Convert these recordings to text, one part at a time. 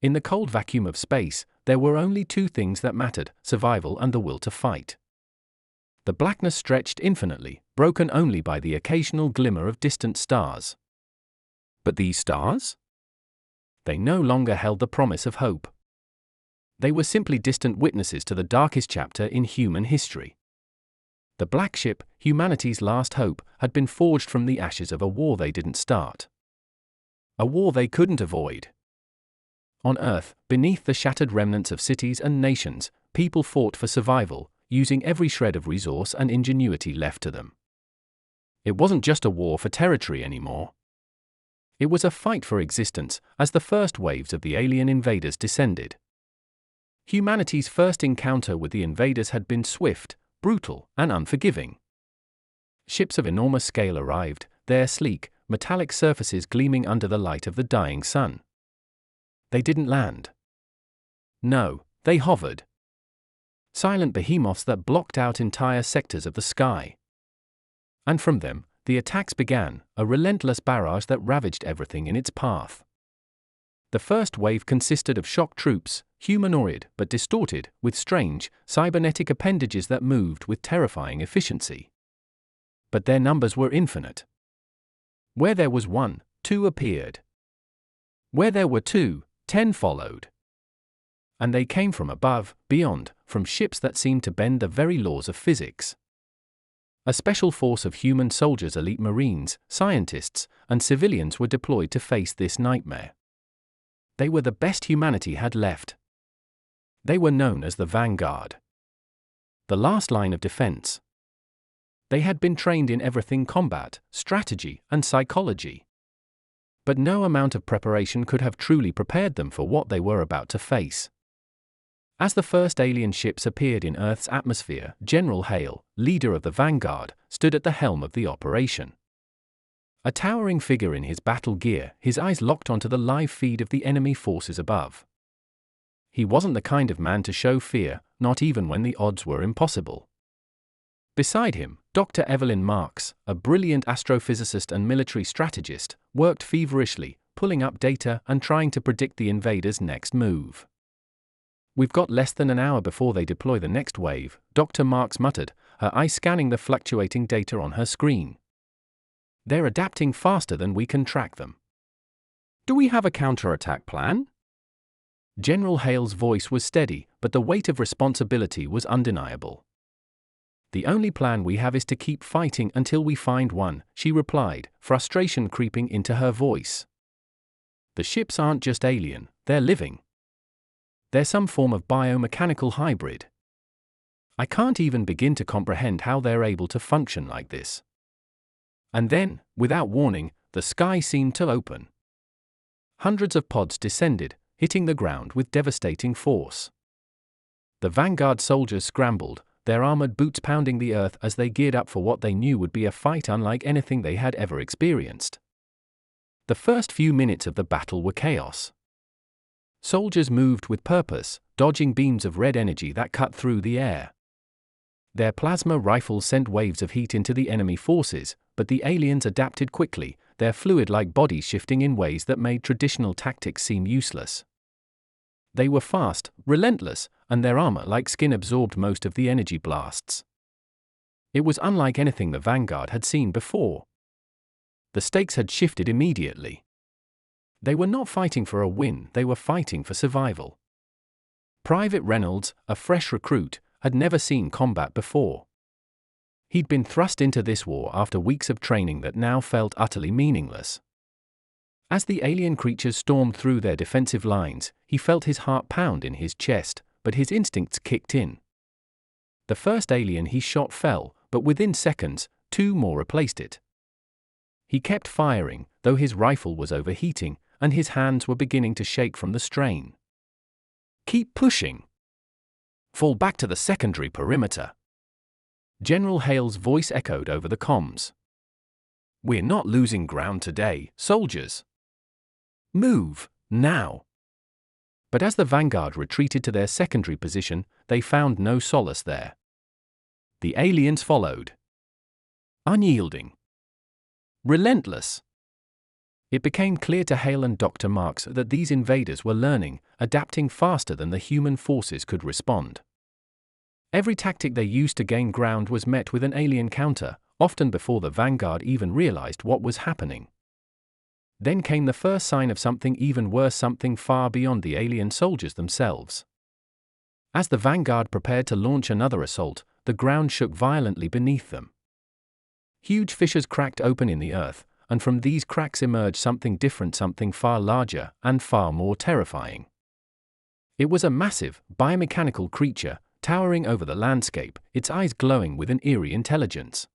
In the cold vacuum of space, there were only two things that mattered: survival and the will to fight. The blackness stretched infinitely, broken only by the occasional glimmer of distant stars. But these stars? They no longer held the promise of hope. They were simply distant witnesses to the darkest chapter in human history. The black ship, humanity's last hope, had been forged from the ashes of a war they didn't start. A war they couldn't avoid. On Earth, beneath the shattered remnants of cities and nations, people fought for survival, using every shred of resource and ingenuity left to them. It wasn't just a war for territory anymore. It was a fight for existence, as the first waves of the alien invaders descended. Humanity's first encounter with the invaders had been swift, brutal, and unforgiving. Ships of enormous scale arrived, their sleek, metallic surfaces gleaming under the light of the dying sun. They didn't land. No, they hovered. Silent behemoths that blocked out entire sectors of the sky. And from them, the attacks began, a relentless barrage that ravaged everything in its path. The first wave consisted of shock troops, humanoid but distorted, with strange, cybernetic appendages that moved with terrifying efficiency. But their numbers were infinite. Where there was one, two appeared. Where there were two, 10 followed. And they came from above, beyond, from ships that seemed to bend the very laws of physics. A special force of human soldiers, elite marines, scientists, and civilians were deployed to face this nightmare. They were the best humanity had left. They were known as the vanguard. The last line of defense. They had been trained in everything: combat, strategy, and psychology. But no amount of preparation could have truly prepared them for what they were about to face. As the first alien ships appeared in Earth's atmosphere, General Hale, leader of the vanguard, stood at the helm of the operation. A towering figure in his battle gear, his eyes locked onto the live feed of the enemy forces above. He wasn't the kind of man to show fear, not even when the odds were impossible. Beside him, Dr. Evelyn Marks, a brilliant astrophysicist and military strategist, worked feverishly, pulling up data and trying to predict the invaders' next move. "We've got less than an hour before they deploy the next wave," Dr. Marks muttered, her eyes scanning the fluctuating data on her screen. "They're adapting faster than we can track them." "Do we have a counterattack plan?" General Hale's voice was steady, but the weight of responsibility was undeniable. "The only plan we have is to keep fighting until we find one," she replied, frustration creeping into her voice. "The ships aren't just alien, they're living. They're some form of biomechanical hybrid. I can't even begin to comprehend how they're able to function like this." And then, without warning, the sky seemed to open. Hundreds of pods descended, hitting the ground with devastating force. The vanguard soldiers scrambled, their armored boots pounding the earth as they geared up for what they knew would be a fight unlike anything they had ever experienced. The first few minutes of the battle were chaos. Soldiers moved with purpose, dodging beams of red energy that cut through the air. Their plasma rifles sent waves of heat into the enemy forces, but the aliens adapted quickly, their fluid-like bodies shifting in ways that made traditional tactics seem useless. They were fast, relentless, and their armor like skin absorbed most of the energy blasts. It was unlike anything the Vanguard had seen before. The stakes had shifted immediately. They were not fighting for a win, they were fighting for survival. Private Reynolds, a fresh recruit, had never seen combat before. He'd been thrust into this war after weeks of training that now felt utterly meaningless. As the alien creatures stormed through their defensive lines, he felt his heart pound in his chest, but his instincts kicked in. The first alien he shot fell, but within seconds, 2 more replaced it. He kept firing, though his rifle was overheating, and his hands were beginning to shake from the strain. "Keep pushing. Fall back to the secondary perimeter." General Hale's voice echoed over the comms. "We're not losing ground today, soldiers. Move, now." But as the Vanguard retreated to their secondary position, they found no solace there. The aliens followed. Unyielding. Relentless. It became clear to Hale and Dr. Marks that these invaders were learning, adapting faster than the human forces could respond. Every tactic they used to gain ground was met with an alien counter, often before the vanguard even realized what was happening. Then came the first sign of something even worse, something far beyond the alien soldiers themselves. As the vanguard prepared to launch another assault, the ground shook violently beneath them. Huge fissures cracked open in the earth, and from these cracks emerged something different, something far larger and far more terrifying. It was a massive, biomechanical creature, towering over the landscape, its eyes glowing with an eerie intelligence.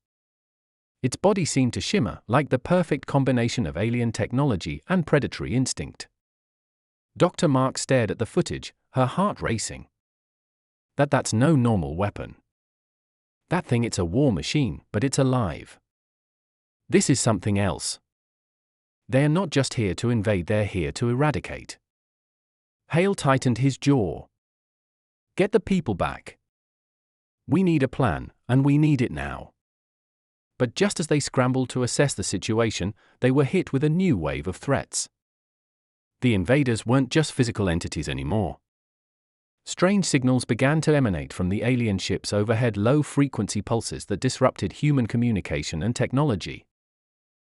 Its body seemed to shimmer like the perfect combination of alien technology and predatory instinct. Dr. Mark stared at the footage, her heart racing. That's no normal weapon. That thing, it's a war machine, but it's alive. This is something else. They are not just here to invade, they're here to eradicate. Hale tightened his jaw. Get the people back. We need a plan, and we need it now. But just as they scrambled to assess the situation, they were hit with a new wave of threats. The invaders weren't just physical entities anymore. Strange signals began to emanate from the alien ships overhead, low-frequency pulses that disrupted human communication and technology.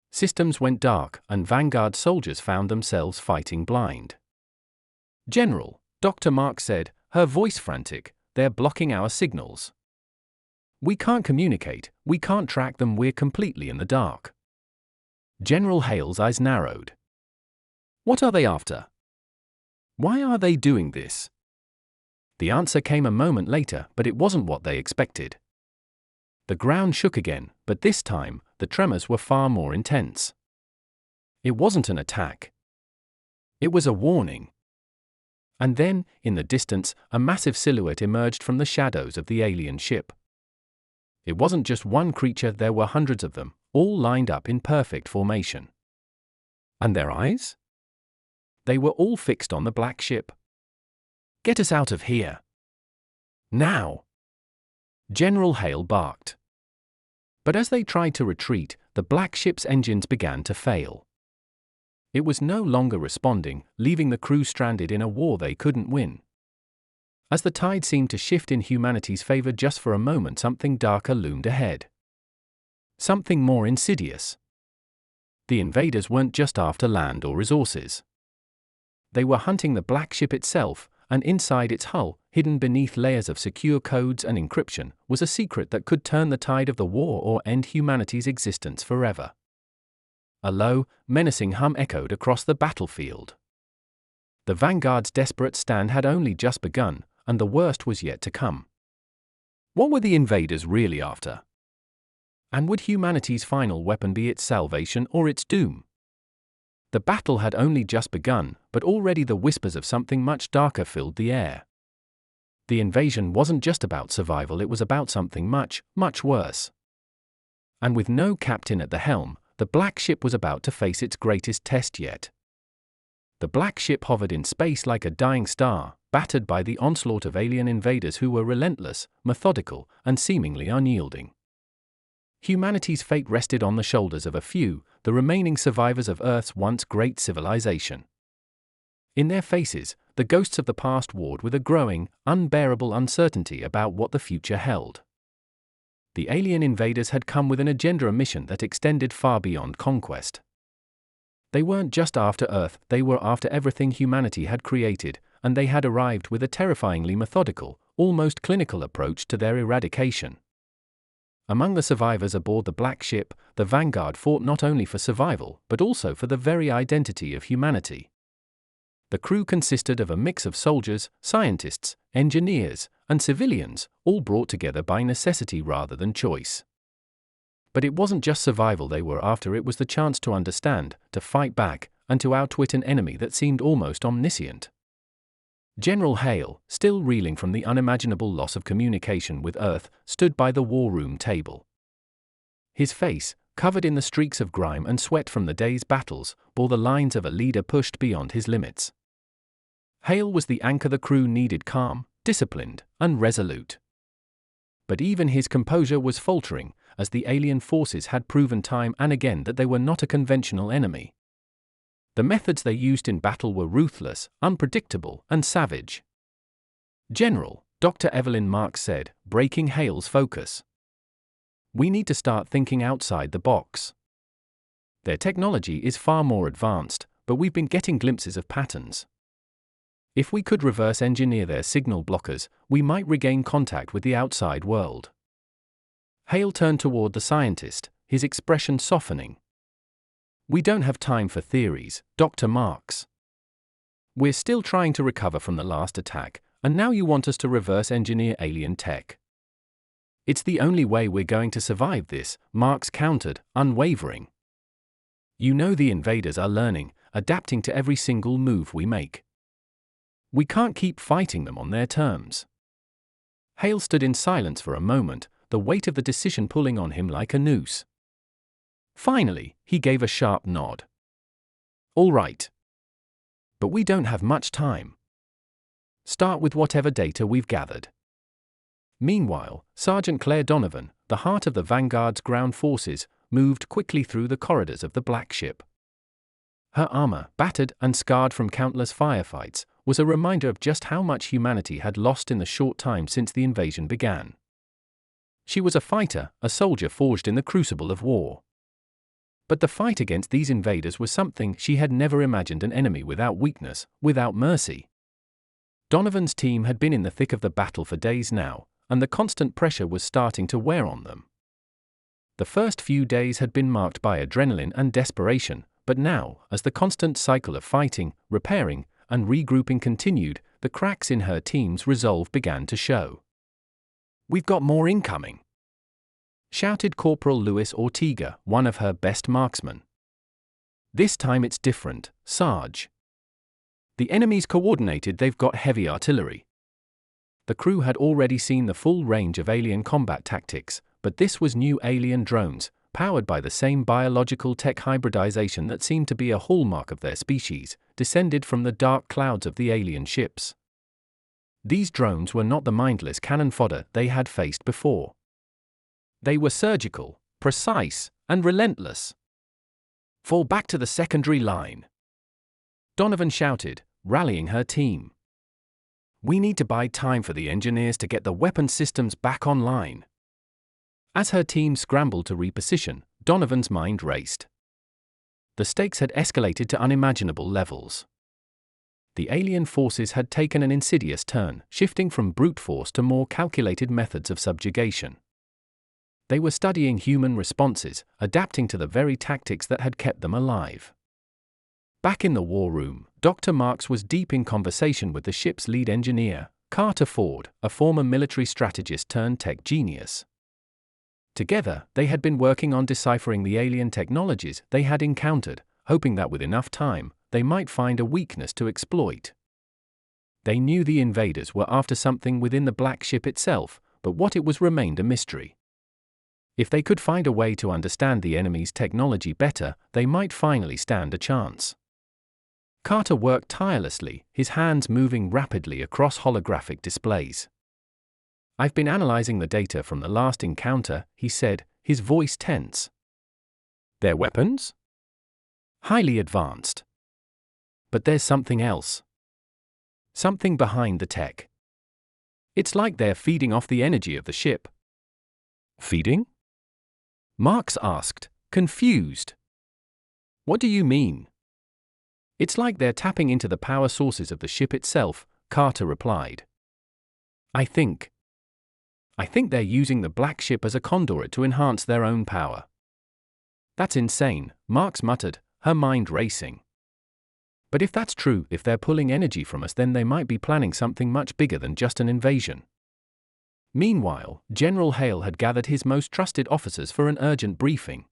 Systems went dark, and Vanguard soldiers found themselves fighting blind. "General," Dr. Mark said, her voice frantic, "they're blocking our signals. We can't communicate, we can't track them, we're completely in the dark." General Hale's eyes narrowed. What are they after? Why are they doing this? The answer came a moment later, but it wasn't what they expected. The ground shook again, but this time, the tremors were far more intense. It wasn't an attack. It was a warning. And then, in the distance, a massive silhouette emerged from the shadows of the alien ship. It wasn't just one creature, there were hundreds of them, all lined up in perfect formation. And their eyes? They were all fixed on the black ship. "Get us out of here. Now!" General Hale barked. But as they tried to retreat, the black ship's engines began to fail. It was no longer responding, leaving the crew stranded in a war they couldn't win. As the tide seemed to shift in humanity's favor just for a moment, something darker loomed ahead. Something more insidious. The invaders weren't just after land or resources. They were hunting the black ship itself, and inside its hull, hidden beneath layers of secure codes and encryption, was a secret that could turn the tide of the war or end humanity's existence forever. A low, menacing hum echoed across the battlefield. The Vanguard's desperate stand had only just begun, and the worst was yet to come. What were the invaders really after? And would humanity's final weapon be its salvation or its doom? The battle had only just begun, but already the whispers of something much darker filled the air. The invasion wasn't just about survival, it was about something much, much worse. And with no captain at the helm, the black ship was about to face its greatest test yet. The black ship hovered in space like a dying star, battered by the onslaught of alien invaders who were relentless, methodical, and seemingly unyielding. Humanity's fate rested on the shoulders of a few, the remaining survivors of Earth's once great civilization. In their faces, the ghosts of the past warred with a growing, unbearable uncertainty about what the future held. The alien invaders had come with an agenda, a mission that extended far beyond conquest. They weren't just after Earth, they were after everything humanity had created, and they had arrived with a terrifyingly methodical, almost clinical approach to their eradication. Among the survivors aboard the black ship, the Vanguard fought not only for survival, but also for the very identity of humanity. The crew consisted of a mix of soldiers, scientists, engineers, and civilians, all brought together by necessity rather than choice. But it wasn't just survival they were after, it was the chance to understand, to fight back, and to outwit an enemy that seemed almost omniscient. General Hale, still reeling from the unimaginable loss of communication with Earth, stood by the war room table. His face, covered in the streaks of grime and sweat from the day's battles, bore the lines of a leader pushed beyond his limits. Hale was the anchor the crew needed, calm, disciplined, and resolute. But even his composure was faltering, as the alien forces had proven time and again that they were not a conventional enemy. The methods they used in battle were ruthless, unpredictable, and savage. "General," Dr. Evelyn Marks said, breaking Hale's focus. "We need to start thinking outside the box. Their technology is far more advanced, but we've been getting glimpses of patterns. If we could reverse engineer their signal blockers, we might regain contact with the outside world." Hale turned toward the scientist, his expression softening. "We don't have time for theories, Dr. Marks. We're still trying to recover from the last attack, and now you want us to reverse engineer alien tech. It's the only way we're going to survive this," Marks countered, unwavering. "You know the invaders are learning, adapting to every single move we make. We can't keep fighting them on their terms." Hale stood in silence for a moment, the weight of the decision pulling on him like a noose. Finally, he gave a sharp nod. "All right. But we don't have much time. Start with whatever data we've gathered." Meanwhile, Sergeant Claire Donovan, the heart of the Vanguard's ground forces, moved quickly through the corridors of the Black Ship. Her armor, battered and scarred from countless firefights, was a reminder of just how much humanity had lost in the short time since the invasion began. She was a fighter, a soldier forged in the crucible of war. But the fight against these invaders was something she had never imagined: an enemy without weakness, without mercy. Donovan's team had been in the thick of the battle for days now, and the constant pressure was starting to wear on them. The first few days had been marked by adrenaline and desperation, but now, as the constant cycle of fighting, repairing, and regrouping continued, the cracks in her team's resolve began to show. "We've got more incoming," shouted Corporal Luis Ortega, one of her best marksmen. "This time it's different, Sarge. The enemy's coordinated, they've got heavy artillery." The crew had already seen the full range of alien combat tactics, but this was new: alien drones, powered by the same biological tech hybridization that seemed to be a hallmark of their species, descended from the dark clouds of the alien ships. These drones were not the mindless cannon fodder they had faced before. They were surgical, precise, and relentless. "Fall back to the secondary line," Donovan shouted, rallying her team. "We need to buy time for the engineers to get the weapon systems back online." As her team scrambled to reposition, Donovan's mind raced. The stakes had escalated to unimaginable levels. The alien forces had taken an insidious turn, shifting from brute force to more calculated methods of subjugation. They were studying human responses, adapting to the very tactics that had kept them alive. Back in the war room, Dr. Marks was deep in conversation with the ship's lead engineer, Carter Ford, a former military strategist turned tech genius. Together, they had been working on deciphering the alien technologies they had encountered, hoping that with enough time, they might find a weakness to exploit. They knew the invaders were after something within the Black Ship itself, but what it was remained a mystery. If they could find a way to understand the enemy's technology better, they might finally stand a chance. Carter worked tirelessly, his hands moving rapidly across holographic displays. "I've been analyzing the data from the last encounter," he said, his voice tense. "Their weapons? Highly advanced. But there's something else. Something behind the tech. It's like they're feeding off the energy of the ship." "Feeding?" Marks asked, confused. "What do you mean?" "It's like they're tapping into the power sources of the ship itself," Carter replied. I think they're using the Black Ship as a conduit to enhance their own power." "That's insane," Marks muttered, her mind racing. "But if that's true, if they're pulling energy from us, then they might be planning something much bigger than just an invasion." Meanwhile, General Hale had gathered his most trusted officers for an urgent briefing.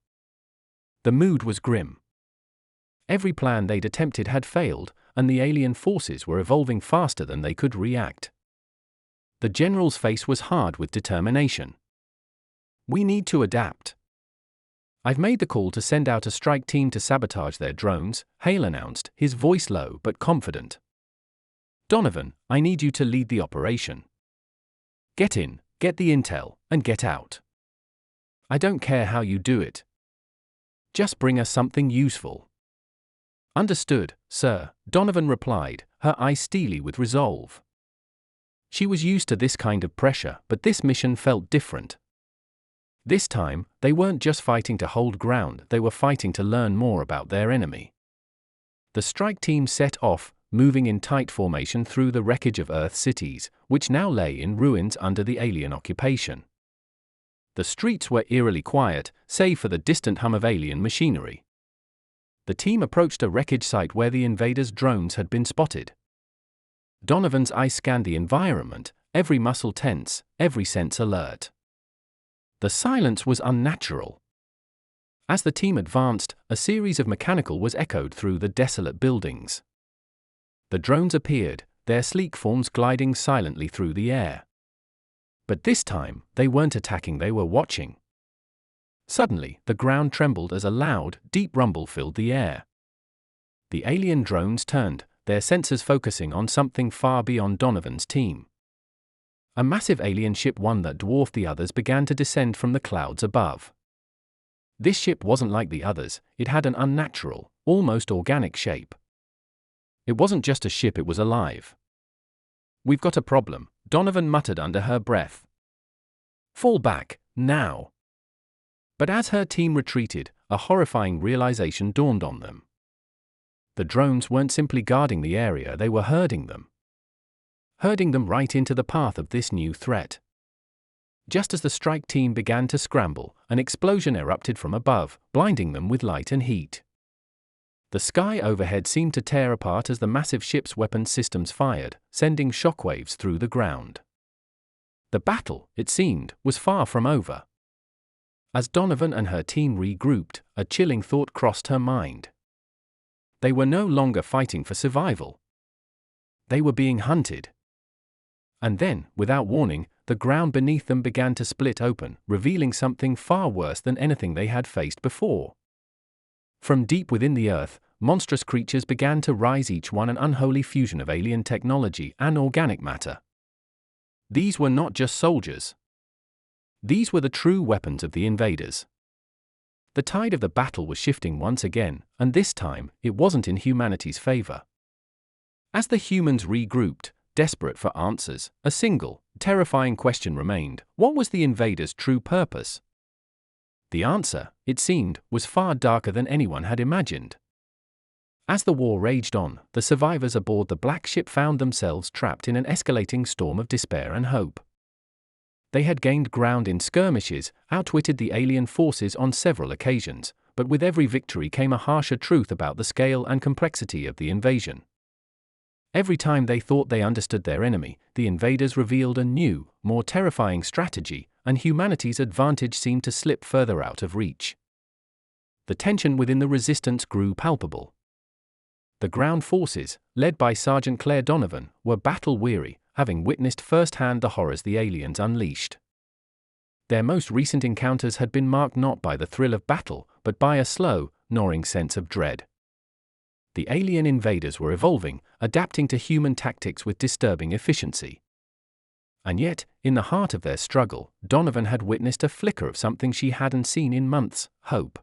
The mood was grim. Every plan they'd attempted had failed, and the alien forces were evolving faster than they could react. The general's face was hard with determination. "We need to adapt. I've made the call to send out a strike team to sabotage their drones," Hale announced, his voice low but confident. "Donovan, I need you to lead the operation. Get in, get the intel, and get out. I don't care how you do it. Just bring us something useful." "Understood, sir," Donovan replied, her eyes steely with resolve. She was used to this kind of pressure, but this mission felt different. This time, they weren't just fighting to hold ground, they were fighting to learn more about their enemy. The strike team set off, moving in tight formation through the wreckage of Earth cities, which now lay in ruins under the alien occupation. The streets were eerily quiet, save for the distant hum of alien machinery. The team approached a wreckage site where the invaders' drones had been spotted. Donovan's eyes scanned the environment, every muscle tense, every sense alert. The silence was unnatural. As the team advanced, a series of mechanical was echoed through the desolate buildings. The drones appeared, their sleek forms gliding silently through the air. But this time, they weren't attacking, they were watching. Suddenly, the ground trembled as a loud, deep rumble filled the air. The alien drones turned, their sensors focusing on something far beyond Donovan's team. A massive alien ship, one that dwarfed the others, began to descend from the clouds above. This ship wasn't like the others, it had an unnatural, almost organic shape. It wasn't just a ship, it was alive. "We've got a problem," Donovan muttered under her breath. "Fall back, now." But as her team retreated, a horrifying realization dawned on them. The drones weren't simply guarding the area, they were herding them. Herding them right into the path of this new threat. Just as the strike team began to scramble, an explosion erupted from above, blinding them with light and heat. The sky overhead seemed to tear apart as the massive ship's weapon systems fired, sending shockwaves through the ground. The battle, it seemed, was far from over. As Donovan and her team regrouped, a chilling thought crossed her mind. They were no longer fighting for survival. They were being hunted. And then, without warning, the ground beneath them began to split open, revealing something far worse than anything they had faced before. From deep within the earth, monstrous creatures began to rise, each one an unholy fusion of alien technology and organic matter. These were not just soldiers. These were the true weapons of the invaders. The tide of the battle was shifting once again, and this time, it wasn't in humanity's favor. As the humans regrouped, desperate for answers, a single, terrifying question remained: what was the invaders' true purpose? The answer, it seemed, was far darker than anyone had imagined. As the war raged on, the survivors aboard the Black ship found themselves trapped in an escalating storm of despair and hope. They had gained ground in skirmishes, outwitted the alien forces on several occasions, but with every victory came a harsher truth about the scale and complexity of the invasion. Every time they thought they understood their enemy, the invaders revealed a new, more terrifying strategy, and humanity's advantage seemed to slip further out of reach. The tension within the resistance grew palpable. The ground forces, led by Sergeant Claire Donovan, were battle-weary, having witnessed firsthand the horrors the aliens unleashed. Their most recent encounters had been marked not by the thrill of battle, but by a slow, gnawing sense of dread. The alien invaders were evolving, adapting to human tactics with disturbing efficiency. And yet, in the heart of their struggle, Donovan had witnessed a flicker of something she hadn't seen in months: hope.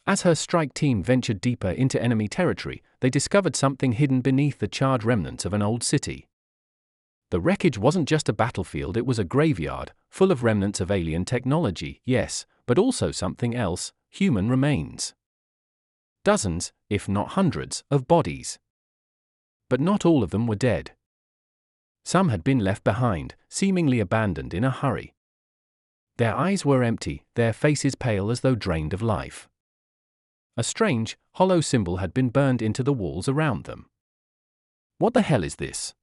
As her strike team ventured deeper into enemy territory, they discovered something hidden beneath the charred remnants of an old city. The wreckage wasn't just a battlefield, it was a graveyard, full of remnants of alien technology, yes, but also something else: human remains. Dozens, if not hundreds, of bodies. But not all of them were dead. Some had been left behind, seemingly abandoned in a hurry. Their eyes were empty, their faces pale as though drained of life. A strange, hollow symbol had been burned into the walls around them. "What the hell is this?"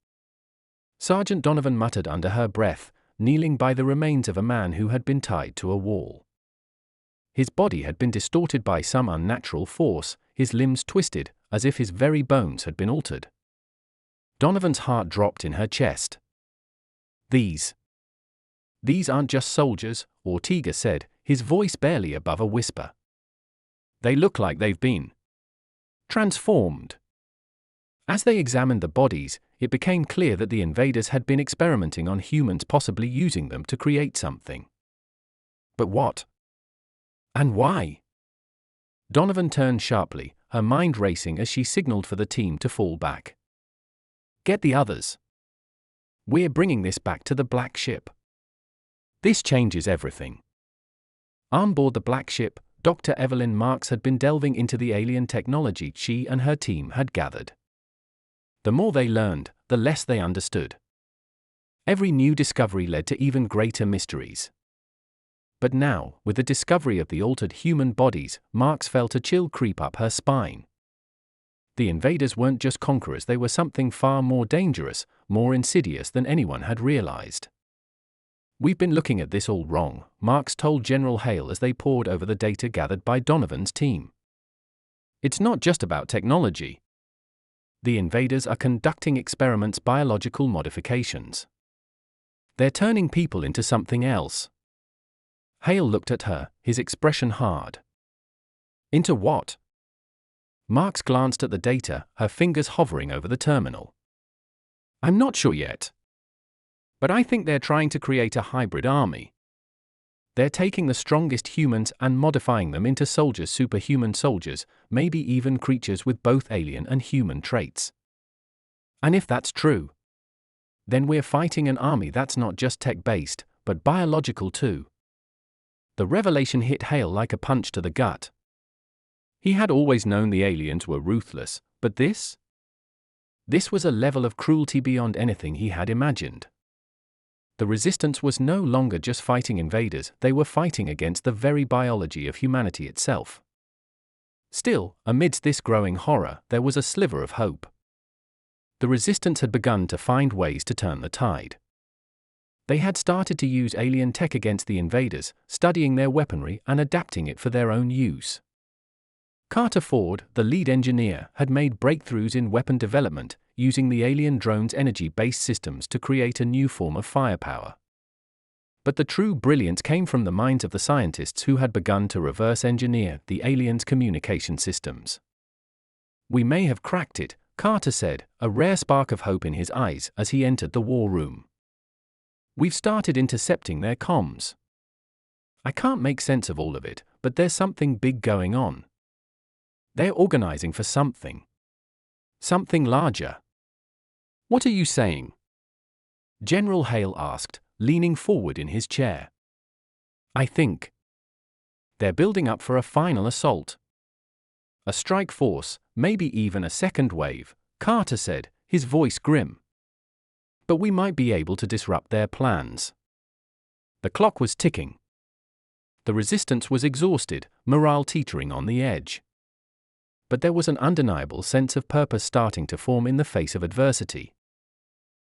Sergeant Donovan muttered under her breath, kneeling by the remains of a man who had been tied to a wall. His body had been distorted by some unnatural force, his limbs twisted, as if his very bones had been altered. Donovan's heart dropped in her chest. These aren't just soldiers," Ortega said, his voice barely above a whisper. "They look like they've been transformed." As they examined the bodies, it became clear that the invaders had been experimenting on humans, possibly using them to create something. But what? And why? Donovan turned sharply, her mind racing as she signaled for the team to fall back. "Get the others. We're bringing this back to the Black Ship." This changes everything. On board the Black Ship, Dr. Evelyn Marks had been delving into the alien technology she and her team had gathered. The more they learned, the less they understood. Every new discovery led to even greater mysteries. But now, with the discovery of the altered human bodies, Marks felt a chill creep up her spine. The invaders weren't just conquerors, they were something far more dangerous, more insidious than anyone had realized. "We've been looking at this all wrong," Marks told General Hale as they pored over the data gathered by Donovan's team. "It's not just about technology. The invaders are conducting experiments, biological modifications. They're turning people into something else." Hale looked at her, his expression hard. "Into what?" Marks glanced at the data, her fingers hovering over the terminal. "I'm not sure yet. But I think they're trying to create a hybrid army. They're taking the strongest humans and modifying them into soldiers, superhuman soldiers, maybe even creatures with both alien and human traits. And if that's true, then we're fighting an army that's not just tech-based, but biological too." The revelation hit Hale like a punch to the gut. He had always known the aliens were ruthless, but this? This was a level of cruelty beyond anything he had imagined. The Resistance was no longer just fighting invaders, they were fighting against the very biology of humanity itself. Still, amidst this growing horror, there was a sliver of hope. The Resistance had begun to find ways to turn the tide. They had started to use alien tech against the invaders, studying their weaponry and adapting it for their own use. Carter Ford, the lead engineer, had made breakthroughs in weapon development, using the alien drones' energy-based systems to create a new form of firepower. But the true brilliance came from the minds of the scientists who had begun to reverse engineer the aliens' communication systems. "We may have cracked it," Carter said, a rare spark of hope in his eyes as he entered the war room. "We've started intercepting their comms. I can't make sense of all of it, but there's something big going on. They're organizing for something. Something larger." "What are you saying?" General Hale asked, leaning forward in his chair. "I think they're building up for a final assault. A strike force, maybe even a second wave," Carter said, his voice grim. "But we might be able to disrupt their plans." The clock was ticking. The Resistance was exhausted, morale teetering on the edge. But there was an undeniable sense of purpose starting to form in the face of adversity.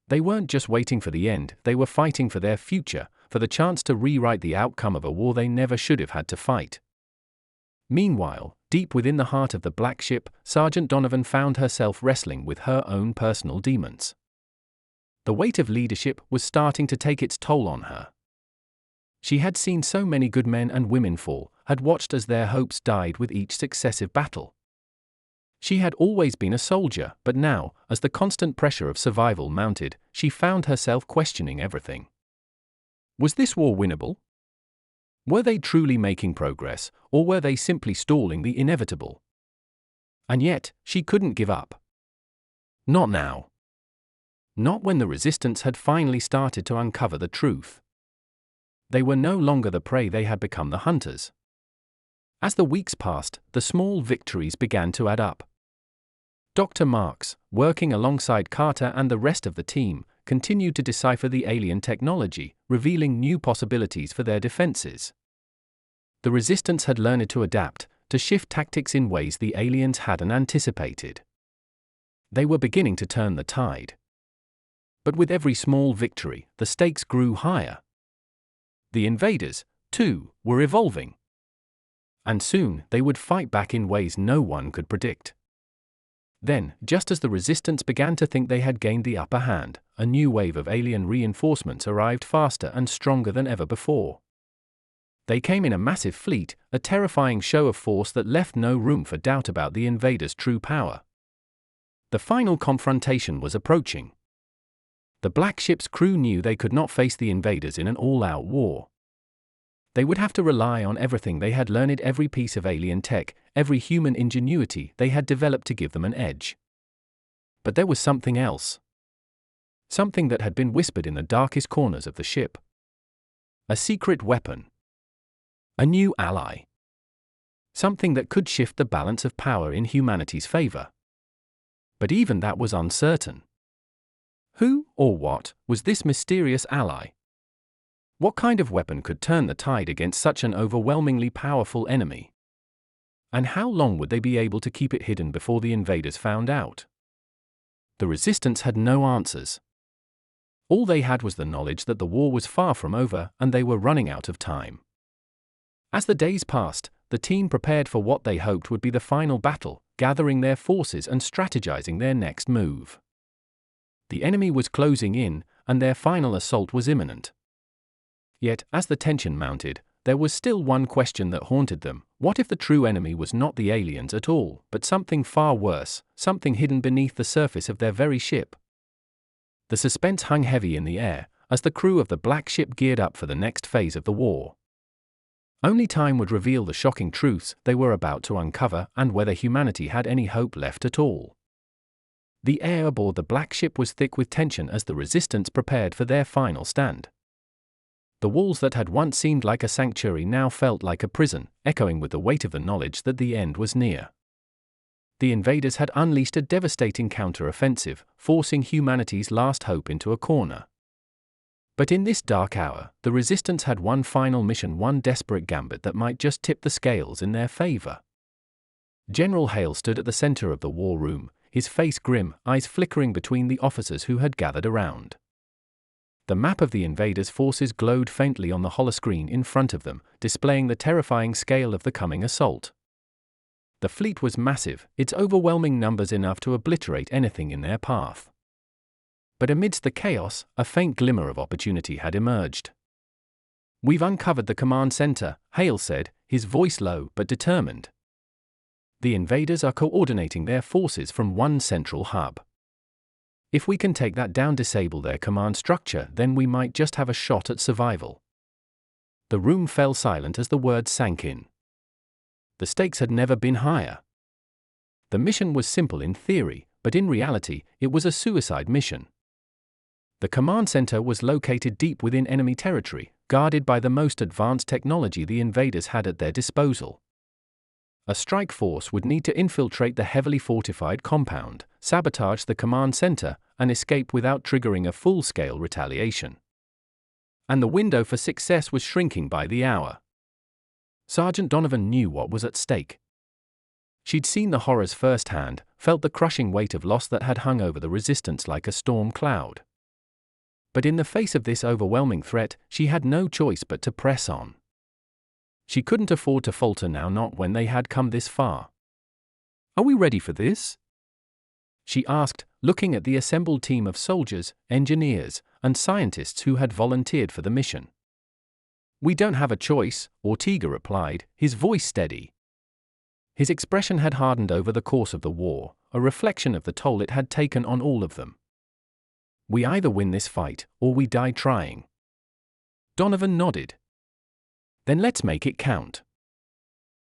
They weren't just waiting for the end, they were fighting for their future, for the chance to rewrite the outcome of a war they never should have had to fight. Meanwhile, deep within the heart of the Black Ship, Sergeant Donovan found herself wrestling with her own personal demons. The weight of leadership was starting to take its toll on her. She had seen so many good men and women fall, had watched as their hopes died with each successive battle. She had always been a soldier, but now, as the constant pressure of survival mounted, she found herself questioning everything. Was this war winnable? Were they truly making progress, or were they simply stalling the inevitable? And yet, she couldn't give up. Not now. Not when the Resistance had finally started to uncover the truth. They were no longer the prey, they had become the hunters. As the weeks passed, the small victories began to add up. Dr. Marks, working alongside Carter and the rest of the team, continued to decipher the alien technology, revealing new possibilities for their defenses. The Resistance had learned to adapt, to shift tactics in ways the aliens hadn't anticipated. They were beginning to turn the tide. But with every small victory, the stakes grew higher. The invaders, too, were evolving. And soon, they would fight back in ways no one could predict. Then, just as the Resistance began to think they had gained the upper hand, a new wave of alien reinforcements arrived faster and stronger than ever before. They came in a massive fleet, a terrifying show of force that left no room for doubt about the invaders' true power. The final confrontation was approaching. The Black Ship's crew knew they could not face the invaders in an all-out war. They would have to rely on everything they had learned, every piece of alien tech, every human ingenuity they had developed to give them an edge. But there was something else. Something that had been whispered in the darkest corners of the ship. A secret weapon. A new ally. Something that could shift the balance of power in humanity's favor. But even that was uncertain. Who, or what, was this mysterious ally? What kind of weapon could turn the tide against such an overwhelmingly powerful enemy? And how long would they be able to keep it hidden before the invaders found out? The Resistance had no answers. All they had was the knowledge that the war was far from over and they were running out of time. As the days passed, the team prepared for what they hoped would be the final battle, gathering their forces and strategizing their next move. The enemy was closing in, and their final assault was imminent. Yet, as the tension mounted, there was still one question that haunted them: what if the true enemy was not the aliens at all, but something far worse, something hidden beneath the surface of their very ship? The suspense hung heavy in the air, as the crew of the Black Ship geared up for the next phase of the war. Only time would reveal the shocking truths they were about to uncover and whether humanity had any hope left at all. The air aboard the Black Ship was thick with tension as the Resistance prepared for their final stand. The walls that had once seemed like a sanctuary now felt like a prison, echoing with the weight of the knowledge that the end was near. The invaders had unleashed a devastating counter-offensive, forcing humanity's last hope into a corner. But in this dark hour, the Resistance had one final mission, one desperate gambit that might just tip the scales in their favor. General Hale stood at the center of the war room, his face grim, eyes flickering between the officers who had gathered around. The map of the invaders' forces glowed faintly on the holoscreen in front of them, displaying the terrifying scale of the coming assault. The fleet was massive, its overwhelming numbers enough to obliterate anything in their path. But amidst the chaos, a faint glimmer of opportunity had emerged. "We've uncovered the command center," Hale said, his voice low but determined. "The invaders are coordinating their forces from one central hub. If we can take that down, disable their command structure, then we might just have a shot at survival." The room fell silent as the words sank in. The stakes had never been higher. The mission was simple in theory, but in reality, it was a suicide mission. The command center was located deep within enemy territory, guarded by the most advanced technology the invaders had at their disposal. A strike force would need to infiltrate the heavily fortified compound, sabotage the command center, and escape without triggering a full-scale retaliation. And the window for success was shrinking by the hour. Sergeant Donovan knew what was at stake. She'd seen the horrors firsthand, felt the crushing weight of loss that had hung over the Resistance like a storm cloud. But in the face of this overwhelming threat, she had no choice but to press on. She couldn't afford to falter now, not when they had come this far. "Are we ready for this?" she asked, looking at the assembled team of soldiers, engineers, and scientists who had volunteered for the mission. "We don't have a choice," Ortega replied, his voice steady. His expression had hardened over the course of the war, a reflection of the toll it had taken on all of them. "We either win this fight, or we die trying." Donovan nodded. "Then let's make it count."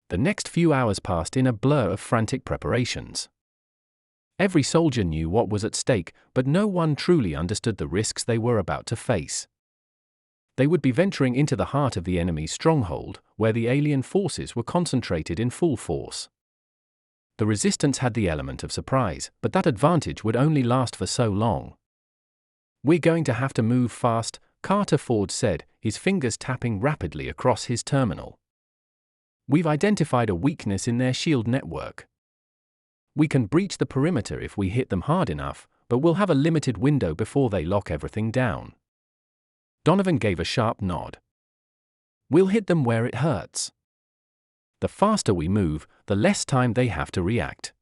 The next few hours passed in a blur of frantic preparations. Every soldier knew what was at stake, but no one truly understood the risks they were about to face. They would be venturing into the heart of the enemy's stronghold, where the alien forces were concentrated in full force. The Resistance had the element of surprise, but that advantage would only last for so long. "We're going to have to move fast," Carter Ford said, his fingers tapping rapidly across his terminal. "We've identified a weakness in their shield network. We can breach the perimeter if we hit them hard enough, but we'll have a limited window before they lock everything down." Donovan gave a sharp nod. "We'll hit them where it hurts. The faster we move, the less time they have to react."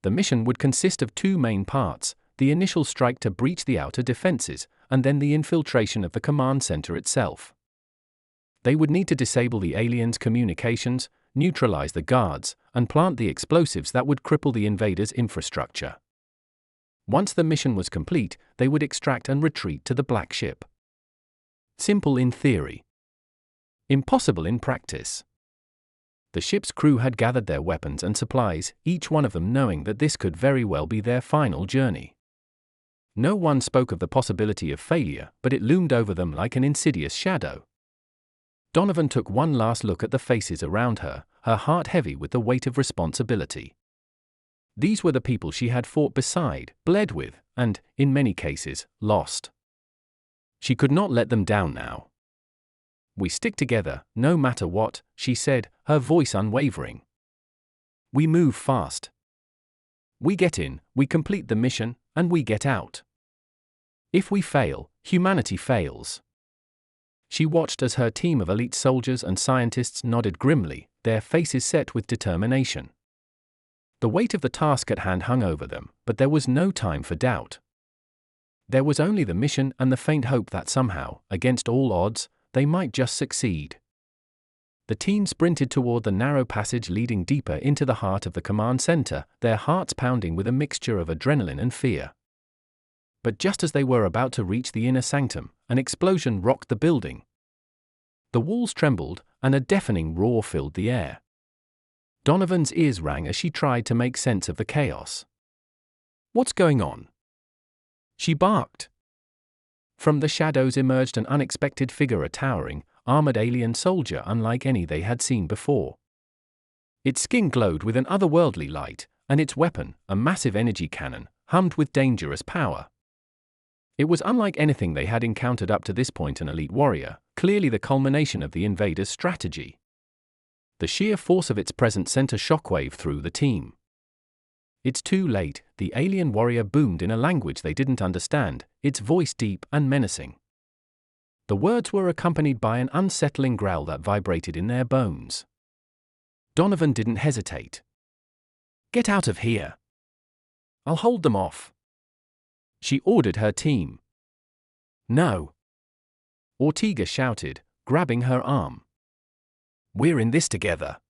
The mission would consist of two main parts: the initial strike to breach the outer defenses, and then the infiltration of the command center itself. They would need to disable the aliens' communications, neutralize the guards, and plant the explosives that would cripple the invaders' infrastructure. Once the mission was complete, they would extract and retreat to the Black Ship. Simple in theory. Impossible in practice. The ship's crew had gathered their weapons and supplies, each one of them knowing that this could very well be their final journey. No one spoke of the possibility of failure, but it loomed over them like an insidious shadow. Donovan took one last look at the faces around her, her heart heavy with the weight of responsibility. These were the people she had fought beside, bled with, and, in many cases, lost. She could not let them down now. "We stick together, no matter what," she said, her voice unwavering. "We move fast. We get in, we complete the mission, and we get out. If we fail, humanity fails." She watched as her team of elite soldiers and scientists nodded grimly, their faces set with determination. The weight of the task at hand hung over them, but there was no time for doubt. There was only the mission and the faint hope that somehow, against all odds, they might just succeed. The team sprinted toward the narrow passage leading deeper into the heart of the command center, their hearts pounding with a mixture of adrenaline and fear. But just as they were about to reach the inner sanctum, an explosion rocked the building. The walls trembled, and a deafening roar filled the air. Donovan's ears rang as she tried to make sense of the chaos. "What's going on?" she barked. From the shadows emerged an unexpected figure, a towering, armored alien soldier unlike any they had seen before. Its skin glowed with an otherworldly light, and its weapon, a massive energy cannon, hummed with dangerous power. It was unlike anything they had encountered up to this point, an elite warrior, clearly the culmination of the invaders' strategy. The sheer force of its presence sent a shockwave through the team. "It's too late," the alien warrior boomed in a language they didn't understand, its voice deep and menacing. The words were accompanied by an unsettling growl that vibrated in their bones. Donovan didn't hesitate. "Get out of here. I'll hold them off," she ordered her team. "No," Ortega shouted, grabbing her arm. "We're in this together."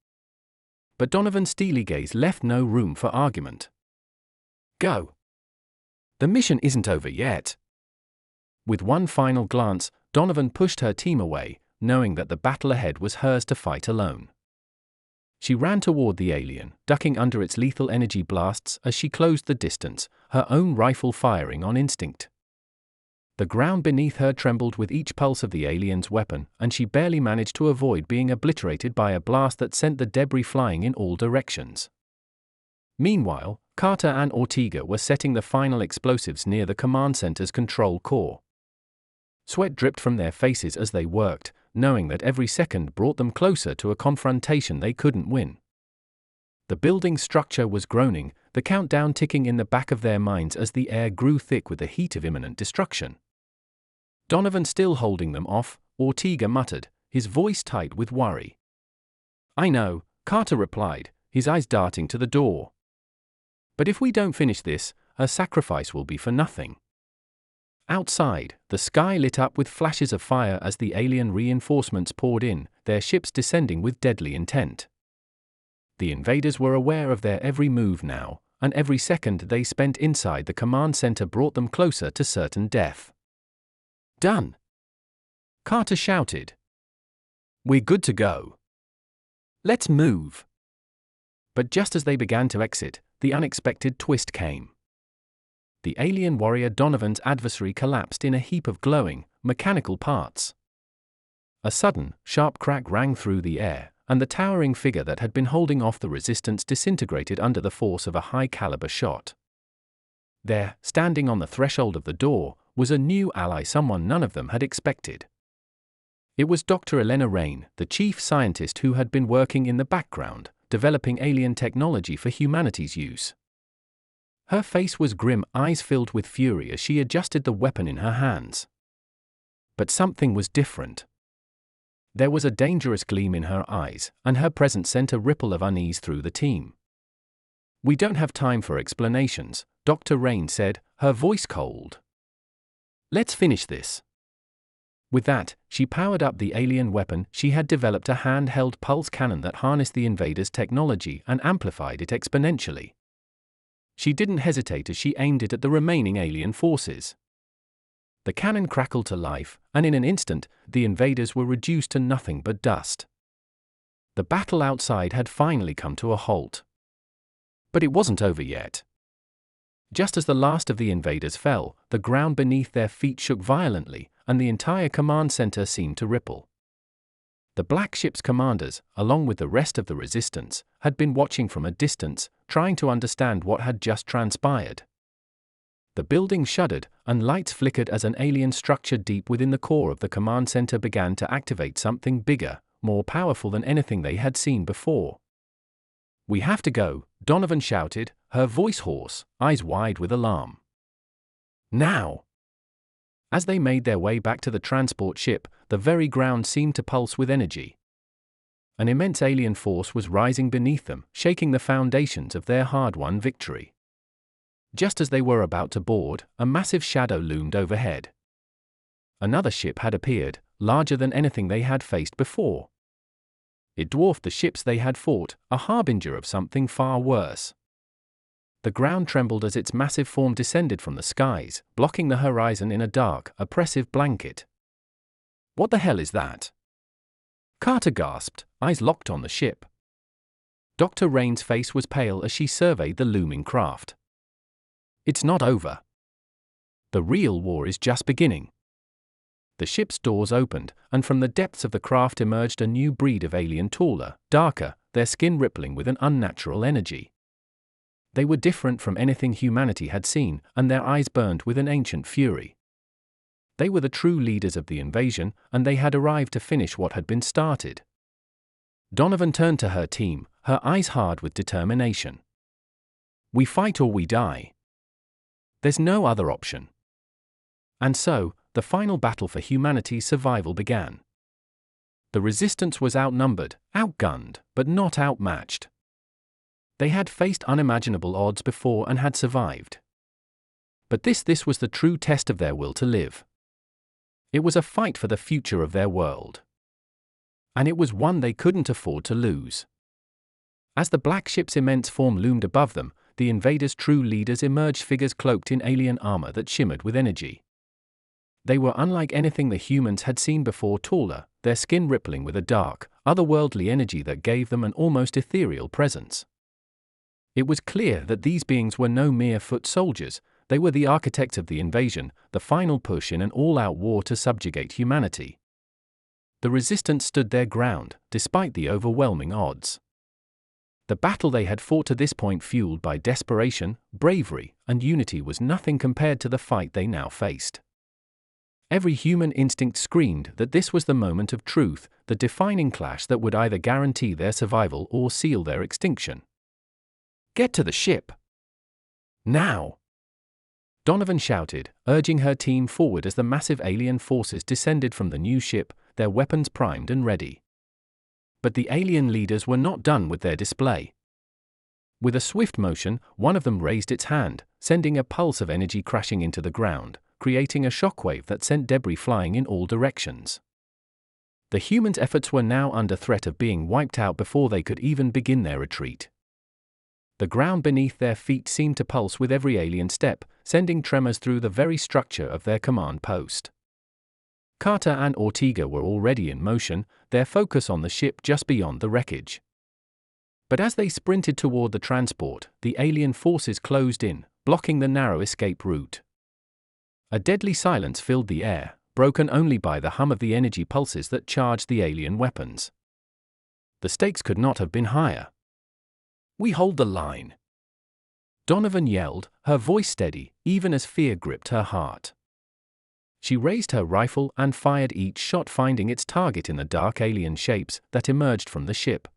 But Donovan's steely gaze left no room for argument. "Go. The mission isn't over yet." With one final glance, Donovan pushed her team away, knowing that the battle ahead was hers to fight alone. She ran toward the alien, ducking under its lethal energy blasts as she closed the distance, her own rifle firing on instinct. The ground beneath her trembled with each pulse of the alien's weapon, and she barely managed to avoid being obliterated by a blast that sent the debris flying in all directions. Meanwhile, Carter and Ortega were setting the final explosives near the command center's control core. Sweat dripped from their faces as they worked, knowing that every second brought them closer to a confrontation they couldn't win. The building's structure was groaning, the countdown ticking in the back of their minds as the air grew thick with the heat of imminent destruction. Donovan still holding them off, Ortega muttered, his voice tight with worry. "I know," Carter replied, his eyes darting to the door. "But if we don't finish this, our sacrifice will be for nothing." Outside, the sky lit up with flashes of fire as the alien reinforcements poured in, their ships descending with deadly intent. The invaders were aware of their every move now, and every second they spent inside the command center brought them closer to certain death. "Done!" Carter shouted. "We're good to go. Let's move." But just as they began to exit, the unexpected twist came. The alien warrior Donovan's adversary collapsed in a heap of glowing, mechanical parts. A sudden, sharp crack rang through the air, and the towering figure that had been holding off the resistance disintegrated under the force of a high-caliber shot. There, standing on the threshold of the door, was a new ally, someone none of them had expected. It was Dr. Elena Rain, the chief scientist who had been working in the background, developing alien technology for humanity's use. Her face was grim, eyes filled with fury as she adjusted the weapon in her hands. But something was different. There was a dangerous gleam in her eyes, and her presence sent a ripple of unease through the team. "We don't have time for explanations," Dr. Rain said, her voice cold. "Let's finish this." With that, she powered up the alien weapon. She had developed a handheld pulse cannon that harnessed the invaders' technology and amplified it exponentially. She didn't hesitate as she aimed it at the remaining alien forces. The cannon crackled to life, and in an instant, the invaders were reduced to nothing but dust. The battle outside had finally come to a halt. But it wasn't over yet. Just as the last of the invaders fell, the ground beneath their feet shook violently, and the entire command center seemed to ripple. The Black Ship's commanders, along with the rest of the resistance, had been watching from a distance, trying to understand what had just transpired. The building shuddered, and lights flickered as an alien structure deep within the core of the command center began to activate something bigger, more powerful than anything they had seen before. "We have to go," Donovan shouted, her voice hoarse, eyes wide with alarm. "Now!" As they made their way back to the transport ship, the very ground seemed to pulse with energy. An immense alien force was rising beneath them, shaking the foundations of their hard-won victory. Just as they were about to board, a massive shadow loomed overhead. Another ship had appeared, larger than anything they had faced before. It dwarfed the ships they had fought, a harbinger of something far worse. The ground trembled as its massive form descended from the skies, blocking the horizon in a dark, oppressive blanket. "What the hell is that?" Carter gasped, eyes locked on the ship. Dr. Rain's face was pale as she surveyed the looming craft. "It's not over. The real war is just beginning." The ship's doors opened, and from the depths of the craft emerged a new breed of alien, taller, darker, their skin rippling with an unnatural energy. They were different from anything humanity had seen, and their eyes burned with an ancient fury. They were the true leaders of the invasion, and they had arrived to finish what had been started. Donovan turned to her team, her eyes hard with determination. "We fight or we die. There's no other option." And so, the final battle for humanity's survival began. The resistance was outnumbered, outgunned, but not outmatched. They had faced unimaginable odds before and had survived. But this was the true test of their will to live. It was a fight for the future of their world. And it was one they couldn't afford to lose. As the Black Ship's immense form loomed above them, the invaders' true leaders emerged, figures cloaked in alien armor that shimmered with energy. They were unlike anything the humans had seen before, taller, their skin rippling with a dark, otherworldly energy that gave them an almost ethereal presence. It was clear that these beings were no mere foot soldiers, they were the architects of the invasion, the final push in an all-out war to subjugate humanity. The resistance stood their ground, despite the overwhelming odds. The battle they had fought to this point, fueled by desperation, bravery, and unity, was nothing compared to the fight they now faced. Every human instinct screamed that this was the moment of truth, the defining clash that would either guarantee their survival or seal their extinction. "Get to the ship! Now!" Donovan shouted, urging her team forward as the massive alien forces descended from the new ship, their weapons primed and ready. But the alien leaders were not done with their display. With a swift motion, one of them raised its hand, sending a pulse of energy crashing into the ground, creating a shockwave that sent debris flying in all directions. The humans' efforts were now under threat of being wiped out before they could even begin their retreat. The ground beneath their feet seemed to pulse with every alien step, sending tremors through the very structure of their command post. Carter and Ortega were already in motion, their focus on the ship just beyond the wreckage. But as they sprinted toward the transport, the alien forces closed in, blocking the narrow escape route. A deadly silence filled the air, broken only by the hum of the energy pulses that charged the alien weapons. The stakes could not have been higher. "We hold the line," Donovan yelled, her voice steady, even as fear gripped her heart. She raised her rifle and fired, each shot finding its target in the dark alien shapes that emerged from the ship.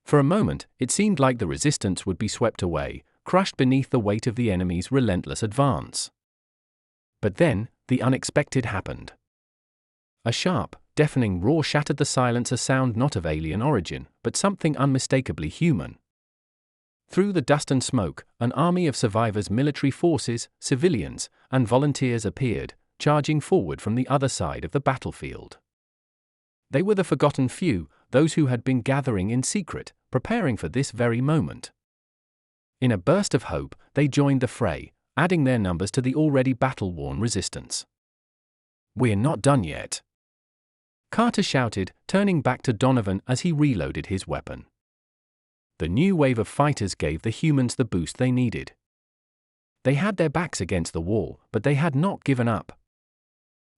For a moment, it seemed like the resistance would be swept away, crushed beneath the weight of the enemy's relentless advance. But then, the unexpected happened. A sharp, deafening roar shattered the silence, a sound not of alien origin, but something unmistakably human. Through the dust and smoke, an army of survivors, military forces, civilians, and volunteers appeared, charging forward from the other side of the battlefield. They were the forgotten few, those who had been gathering in secret, preparing for this very moment. In a burst of hope, they joined the fray, adding their numbers to the already battle-worn resistance. "We're not done yet." Carter shouted, turning back to Donovan as he reloaded his weapon. The new wave of fighters gave the humans the boost they needed. They had their backs against the wall, but they had not given up.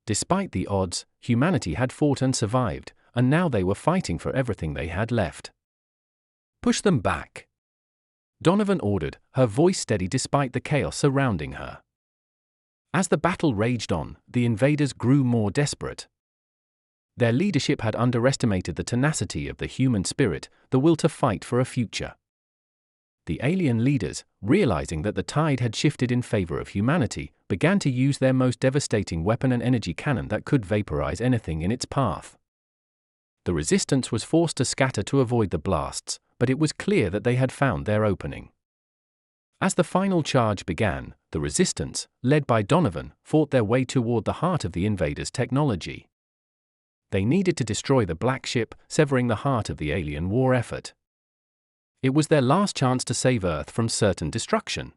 Despite the odds, humanity had fought and survived, and now they were fighting for everything they had left. Push them back, Donovan ordered, her voice steady despite the chaos surrounding her. As the battle raged on, the invaders grew more desperate. Their leadership had underestimated the tenacity of the human spirit, the will to fight for a future. The alien leaders, realizing that the tide had shifted in favor of humanity, began to use their most devastating weapon, an energy cannon that could vaporize anything in its path. The resistance was forced to scatter to avoid the blasts, but it was clear that they had found their opening. As the final charge began, the resistance, led by Donovan, fought their way toward the heart of the invaders' technology. They needed to destroy the black ship, severing the heart of the alien war effort. It was their last chance to save Earth from certain destruction.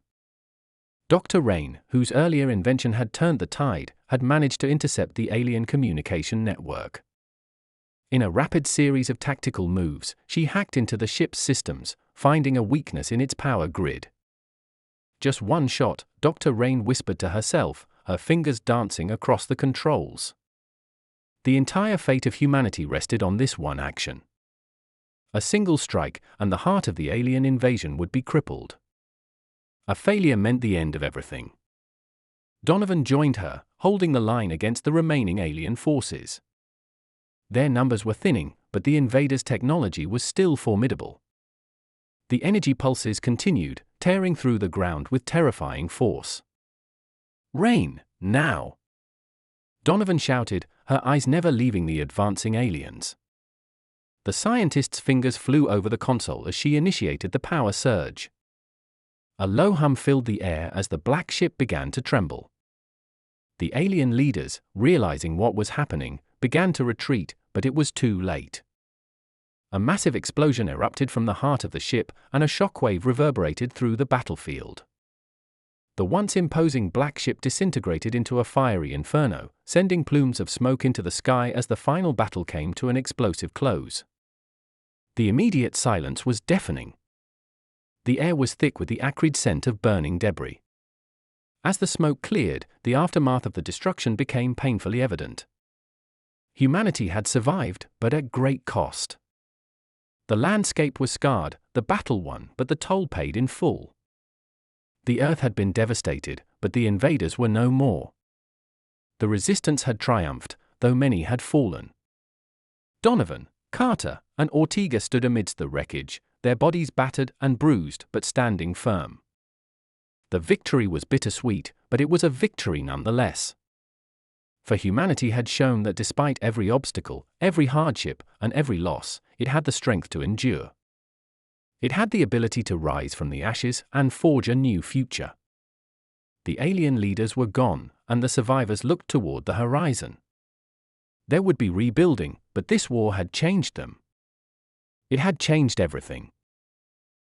Dr. Rain, whose earlier invention had turned the tide, had managed to intercept the alien communication network. In a rapid series of tactical moves, she hacked into the ship's systems, finding a weakness in its power grid. Just one shot, Dr. Rain whispered to herself, her fingers dancing across the controls. The entire fate of humanity rested on this one action. A single strike, and the heart of the alien invasion would be crippled. A failure meant the end of everything. Donovan joined her, holding the line against the remaining alien forces. Their numbers were thinning, but the invaders' technology was still formidable. The energy pulses continued, tearing through the ground with terrifying force. "Rain, now!" Donovan shouted, her eyes never leaving the advancing aliens. The scientist's fingers flew over the console as she initiated the power surge. A low hum filled the air as the black ship began to tremble. The alien leaders, realizing what was happening, began to retreat, but it was too late. A massive explosion erupted from the heart of the ship, and a shockwave reverberated through the battlefield. The once imposing black ship disintegrated into a fiery inferno, sending plumes of smoke into the sky as the final battle came to an explosive close. The immediate silence was deafening. The air was thick with the acrid scent of burning debris. As the smoke cleared, the aftermath of the destruction became painfully evident. Humanity had survived, but at great cost. The landscape was scarred, the battle won, but the toll paid in full. The Earth had been devastated, but the invaders were no more. The resistance had triumphed, though many had fallen. Donovan, Carter, and Ortega stood amidst the wreckage, their bodies battered and bruised but standing firm. The victory was bittersweet, but it was a victory nonetheless. For humanity had shown that despite every obstacle, every hardship, and every loss, it had the strength to endure. It had the ability to rise from the ashes and forge a new future. The alien leaders were gone, and the survivors looked toward the horizon. There would be rebuilding, but this war had changed them. It had changed everything.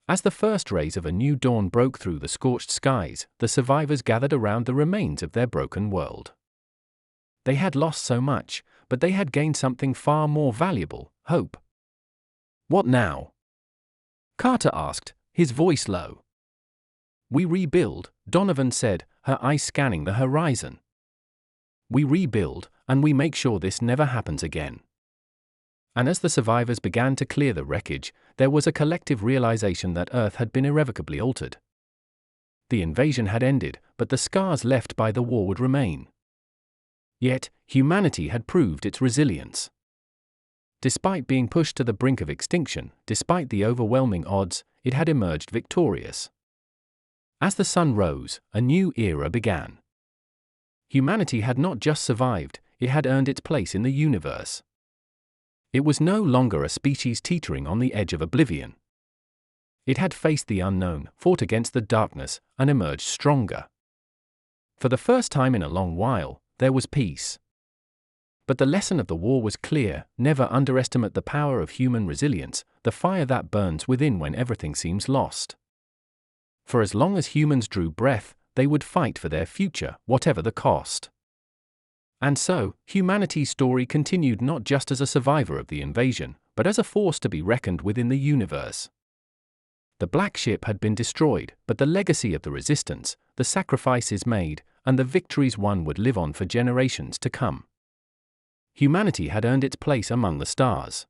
As the first rays of a new dawn broke through the scorched skies, the survivors gathered around the remains of their broken world. They had lost so much, but they had gained something far more valuable: hope. "What now?" Carter asked, his voice low. "We rebuild," Donovan said, her eyes scanning the horizon. "We rebuild, and we make sure this never happens again." And as the survivors began to clear the wreckage, there was a collective realization that Earth had been irrevocably altered. The invasion had ended, but the scars left by the war would remain. Yet, humanity had proved its resilience. Despite being pushed to the brink of extinction, despite the overwhelming odds, it had emerged victorious. As the sun rose, a new era began. Humanity had not just survived, it had earned its place in the universe. It was no longer a species teetering on the edge of oblivion. It had faced the unknown, fought against the darkness, and emerged stronger. For the first time in a long while, there was peace. But the lesson of the war was clear: never underestimate the power of human resilience, the fire that burns within when everything seems lost. For as long as humans drew breath, they would fight for their future, whatever the cost. And so, humanity's story continued not just as a survivor of the invasion, but as a force to be reckoned with in the universe. The Black Ship had been destroyed, but the legacy of the resistance, the sacrifices made, and the victories won would live on for generations to come. Humanity had earned its place among the stars.